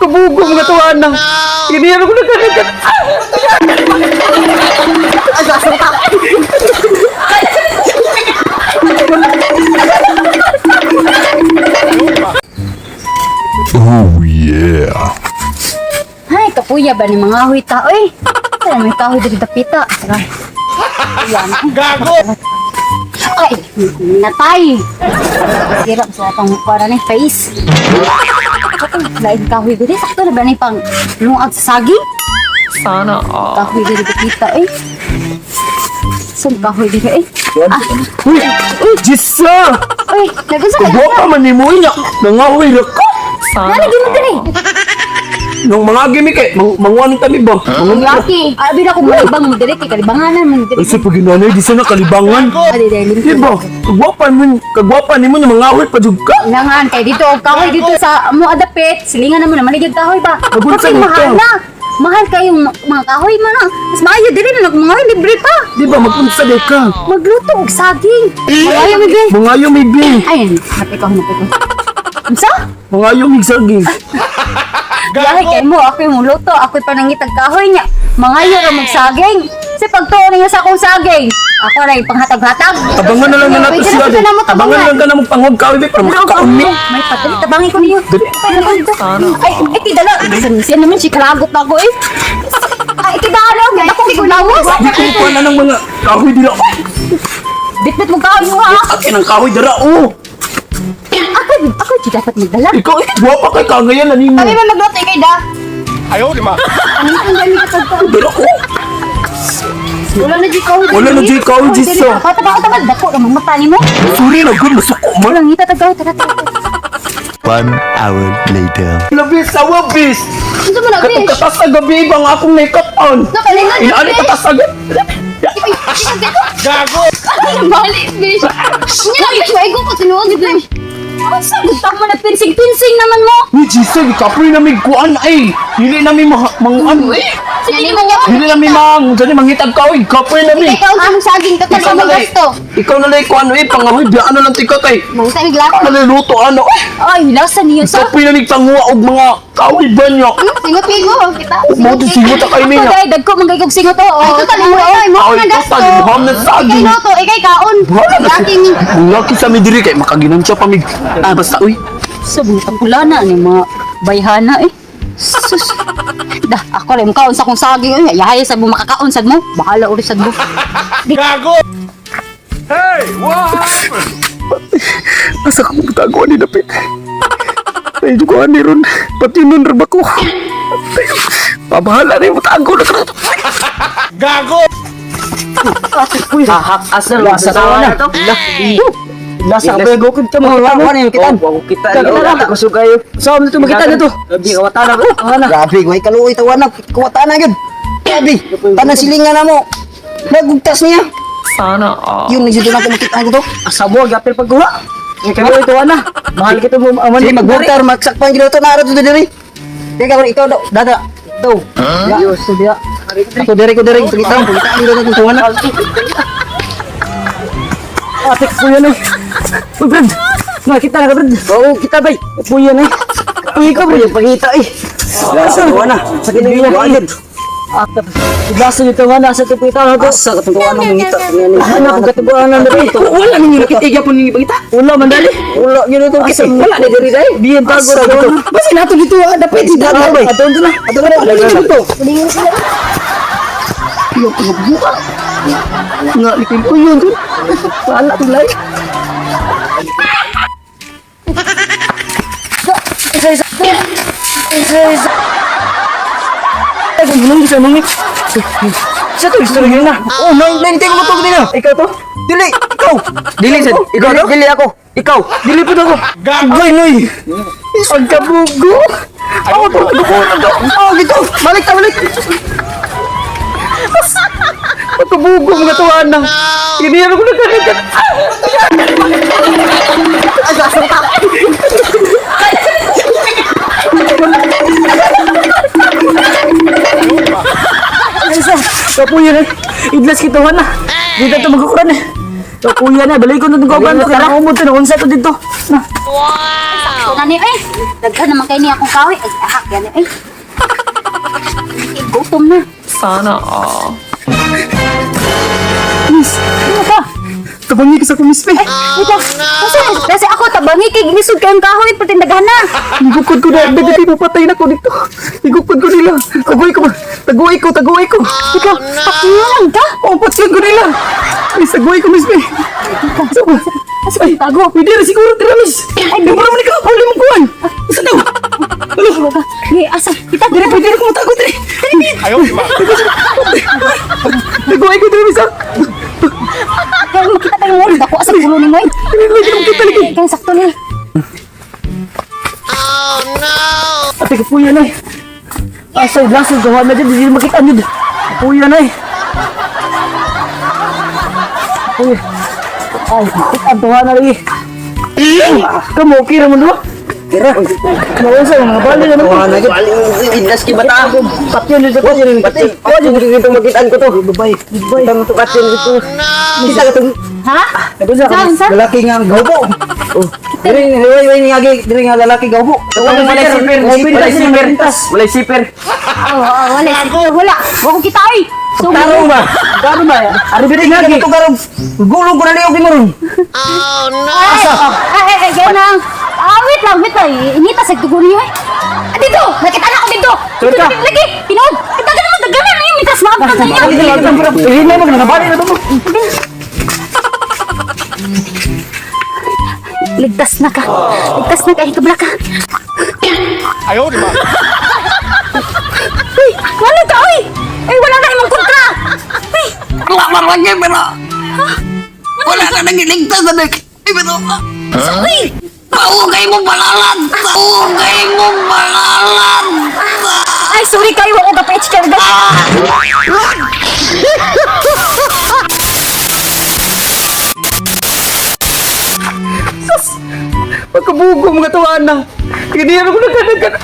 Pagkabugong nga tuwan ng giniro ko na kagagat. Oh yeah. Ay, kapuya ba ni mga ahoy tao eh? Ay, may kahoy dito dapita. Tara. Ayan. Gago! Ay, natay. Sirap sa atong para ni face. Lain kahoy dito. Sakto na ba ni pang lungag sa saging? Sana Kahoy dito dapita eh. Saan kahoy dito eh? Uy! Uy! Jisa! Uy, nagusa ka Kagwa pa man ni mo inya. Nangahoy na ka. Nana, gini ka ni. Nung mga gimmick eh, manguan kami ba? Ang laki. Abi na kung malibang mo direct, kalibanganan mo direct. Kasi pag inanay, di sana kalibangan. Adi, dahil Di ba? Kagwapan mo na mangahoy pa jud ka. Nangan kay dito og kahoy dito sa mo adapit silingan naman naman gyud kahoy ba Nabunsan kasi mo mahal ka. na mahal kayong mga kahoy man na mas maayo diri na mga libre pa Di ba? Magpunsa di ka. magluto og saging maayo mi gay Mangayo may bi. ayun napay ko unsa Mangayo may saging. Yahay kay mo ako yung luto ako panangitag kahoy niya mangayo ra magsaging si pagtuon niya sa akong saging ako ra yung panghatag-hatag Tabangan na lang na nato siya. Tabangan lang ka na mong pangod ka. Uy, para makakaunmi. may patali tabangin ko niyo ay tidala siya naman si kalagot na ako eh ay tidala ganda kong gulawas Di ko pa na ng mga kahoy dila. bitbit mo kahoy mo ha Akin ang kahoy dira. Oh! ako di dapat magdala Ikaw eh, guwapa kay kagayan na nimo. kami ba magluto kay da Ayaw, lima. ano kung dami ka pagkaon Dira ko. wala na di kahoy Wala na di kahoy, Jisa. pataba dako na mata ni mo Sorry na good, masuko man. wala ngita tagaw tara 1 hour later. Labis sa wabis. unsa man na bish Katas sa gabi bang akong makeup on. nakalingan Inaani katas sa gabi. Gago! bali bish nya bish wa igo ko tinuod bish asa gutang mo na pinsing naman mo Ni Jisa, kapoy na may kuan ay. Dili na may ano eh. sige man niya Dili na may dili mangitag kahoy. Kapoy na may. ikaw ang saging ka Ikaw na lay. Ikaw na lay kuan eh. Pangahoy, di ano lang tika kay. mangsa ni glass Naluluto ano eh. ay lasa niyo sa Kapoy na may panguwa og mga kahoy ba niya. singot mo kita Mo to singot ka kay Ito niya. dahil dagko man kay kog singot to. Oh, ito tali mo ay mo Ay, na ito gasto. tali mo ham na saging. Ikay no to, ikay kaon. Wala na Laki ni Ang laki sa midiri kay makaginan siya pamig. Basta uy. sa butang kulana ni mga bayhana eh. Sus. Dah, ako rin kaon sa kong saging. Ay, yahay sa mo makakaon sad mo. Bahala uri sad mo. Gago! Hey! What happened? Asa ko mutago ni dapit. Ay ko ani ron. Pati nun ra ba ko. Pabahala ni mutago na ka. Gago! Hahak asal lasa tawa na. Lasa ka bego kita mo ano ni kita. Kita na ko sugayo. So mo to makita na to. Di ka wata na ko. Ana. Grabe, way kaluoy tawanan, kuwata na gyud. Grabe, tanang silingan na mo. Nagugtas niya. Sana Yung nagsidto na ko makita ko to. asamo gapil pagkuha. Ikaw ito ana. Mahal kita mo aman Sige, magbuktar, magsakpan gyud to na to diri. Teka, ikaw daw, dada. To. Ayos, dia. Ako diri ko diri, kita mo, kita gyud to tawanan. Ate ko yan eh. Brad. Nakita na ka Brad. Oo, kita bay. Po yan eh. Ikaw bro, pangita eh. Lasa ko na. Sa kinilang agad. Ate. Lasa nito nga nasa tipo ito na to. Asa katutuan ng mangita. Ano ko katubuan na dito. Wala nang nakitiga po ni pagita. Wala man dali. Ulo gyud to Kasi kita. wala ni diri dai. Biyen tago ra dito. Basta nato dito, dapat si dada bay. Ato na. Ato na dito. Nga likin ko yun. Wala tulay. Ay, gulong bisa mangit. Sa to istorya na. Oh, nine mo to dito. Ikaw to? Dili, ikaw. Dili sad. Ikaw, dili ako. Ikaw. Dili po ako. Gay noy. Pagkabugo. Ako to dugo na to. Oh, gitu. Balik ta, balik. Pagkabugo mga tuwan ng. Giniro ko na kagagat. Kapuyan eh. Idlas kituhan na. Dito ito magkukuran eh. Kapuyan na. Balik ko na itong kauban. Karang umod ito. Unsa ito dito. Na. Nani eh. Daghan naman kayo niya akong kahoy. Ay, ahak yan eh. Ay, gutom na. Sana all. Miss, ano ka? Tabangi ka sa kumis, be. Wait lang. Kasi ako tabangi kay ginisod kayong kahoy pati daghan na. Igukod ko na, baby, papatay na ko dito. Igukod ko nila. Taguay ko ba? Taguay ko. Wait lang. Pakiyalan ka. Pampatsyan ko nila. Miss, taguay ko, miss, be. Sa ba? Asa ka tago? Hindi na siguro, tira, miss. Ay, di mo naman ikaw. Huli mong kuhan. Isa daw. Asa? Kita Dire, pwede na kumatago, dire. Ayaw, di ba? Taguay ko, dire, miss, ha? Kaya makita tayong mo. Dako asa pulo ni Moy. Kaya sakto ni. Ate, kapuya na, eh. Asay, lasang gawa na dyan. Hindi na makita nyo. Kapuya na, eh. Kapuya. Ay, ang tuwa na rin. Kamu, okay naman doon? Tira. Nawasa, mga bali na naman. Tuwa na rin. Indas ki bata. Patyon dito. Patyon dito. Makitaan ko to. Babay. Tama to patyon dito. Kita ka to. Ha? Saan? Lalaki nga gawbo. Diri nga lalaki gawbo. Walay siper. Wala. Wala kita ay. So, Taro ba? Taro ba? Ari biri nga gito karong gulong ko na liog mo ron. Ay, ganang. Wait lang. Inita sa tugon niyo eh. Dito, nakita na ako dito. Sure ka? Lagi, pinood. Kita ka naman dagana na yung mitas maabot sa inyo. Hindi na mo nabali na to mo. Ligtas na ka. Hikabla ka. Ayaw, di ba? Ay, wala ka, ay. Ay, wala na imong kontra. Ay, Lagi pero wala na nagiligtas na dik. Pero ay. paugay mo balalan. Ay, sorry kayo. Ako ka-page ka. Pagkabugo mga tawanan. Hindi na ko nagkanagan.